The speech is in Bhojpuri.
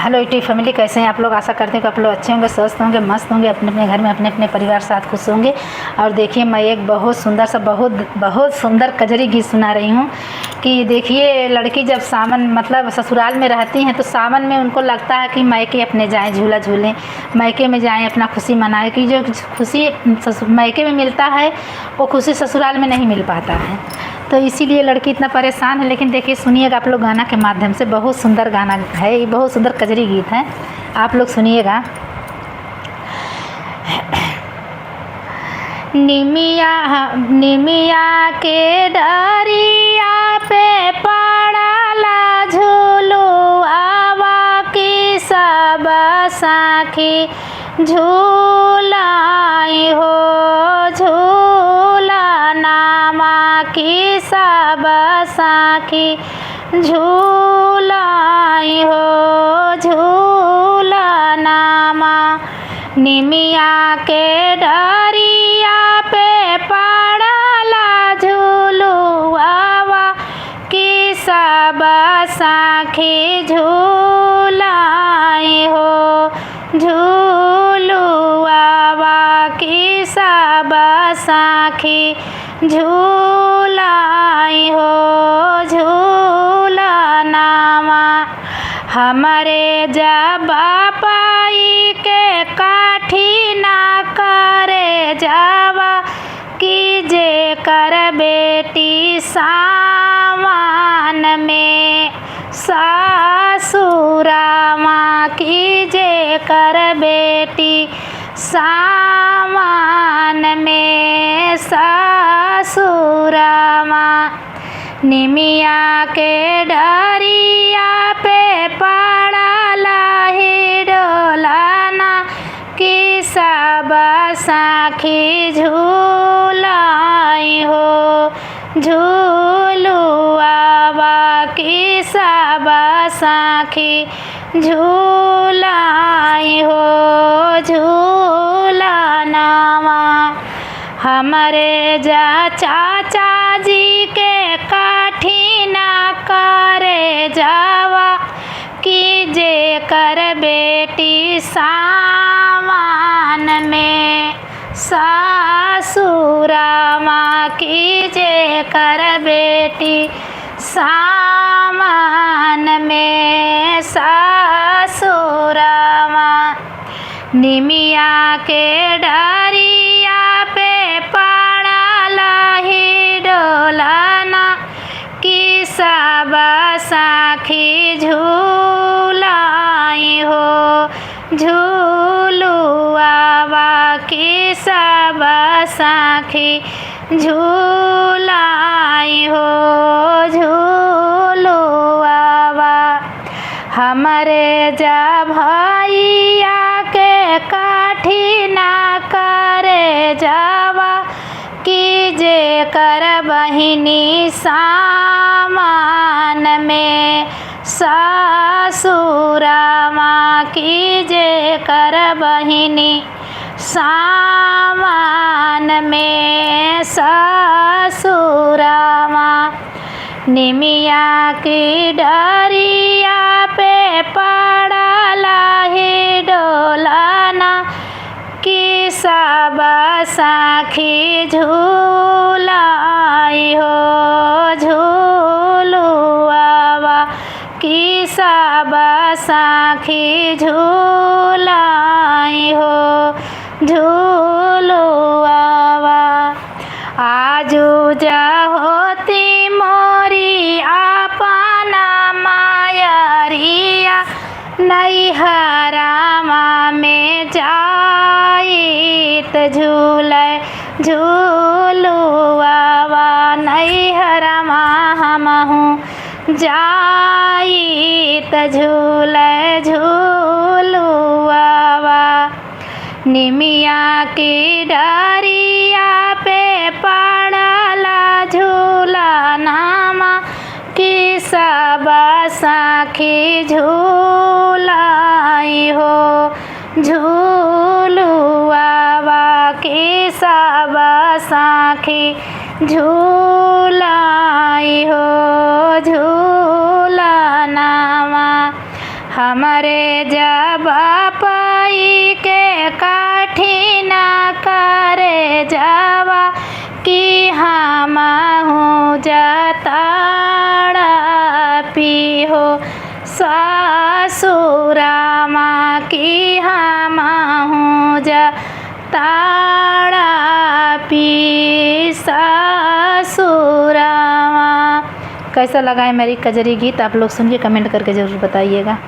हेलो यूट्यूब फैमिली, कैसे हैं आप लोग। आशा करते हैं कि आप लोग अच्छे होंगे, स्वस्थ होंगे, मस्त होंगे, अपने अपने घर में अपने अपने परिवार साथ खुश होंगे। और देखिए, मैं एक बहुत सुंदर सा बहुत सुंदर कजरी गीत सुना रही हूँ कि देखिए, लड़की जब सावन मतलब ससुराल में रहती हैं तो सावन में उनको लगता है कि मायके अपने जाएं, झूला झूलें, मायके में जाएं, अपना खुशी मनाएं। कि जो खुशी मायके में मिलता है वो खुशी ससुराल में नहीं मिल पाता है, तो इसीलिए लड़की इतना परेशान है। लेकिन देखिए, सुनिएगा आप लोग गाना के माध्यम से, बहुत सुंदर गाना है, ये बहुत सुंदर कजरी गीत है, आप लोग सुनिएगा। निमिया के डरिया पे पड़ला झूलुआवा की सब साखी झूलाई हो, झूला नामा की सब साखी झूलाई हो, झूला नामा। निमिया के डरिया पे पड़ला झूलुआवा की सब साखी झूलाई हो, झूलुआवा की सब साखी झूलाई हो, झूला नामा। हमारे जब पाई के काठी ना करे जावा कीजे कर बेटी सामान में सासुरामा कीजे कर बेटी सामान में सासुरामा। निमिया के डरिया पे पड़ला ही डोलाना की सब साखी झूलाई हो, झूलुआवा की सब साखी झूलाई हो, झूला नामा। हमारे चाचा जी के काठी ना करे जावा कीजे कर बेटी सामान में सासुरामा कीजे कर बेटी सामान में सासुरामा। निमिया के डरिया पे पड़ला ही डोलाना की सब साखी झूलाई हो, झूलुआवा की सब साखी झूलाई हो, झूलुआवा। हमारे जब भैया के काठी ना करे जावा कीजे कर बहिनी सामान में सासुरामा कीजे कर बहिनी सामान में सासुरामा। निमिया की डरिया पे पड़ला ही डोलाना की सब साखी झूलाई हो, झूलुआवा की सब साखी झूलाई हो, झूलुआवा। आजू जहोती मोरी अपना मायरिया नैहरामा में जाइत झूले, झूलुआवा नैहरामा हमहूँ जाइत झूले, झूलुआवा। निमिया की डरिया पे पड़ला झूला नामा की सब साखी झूलाई हो, झूलुआवा की सब साखी झूलाई हो, झूला नामा। हमारे जबा पाई के काठी ना करे जावा कि हम हूँ जताड़ा पी हो ससुरामा की हम हूँ जताड़ा पी ससुरामा। कैसा लगा है मेरी कजरी गीत? आप लोग सुन के कमेंट करके ज़रूर बताइएगा।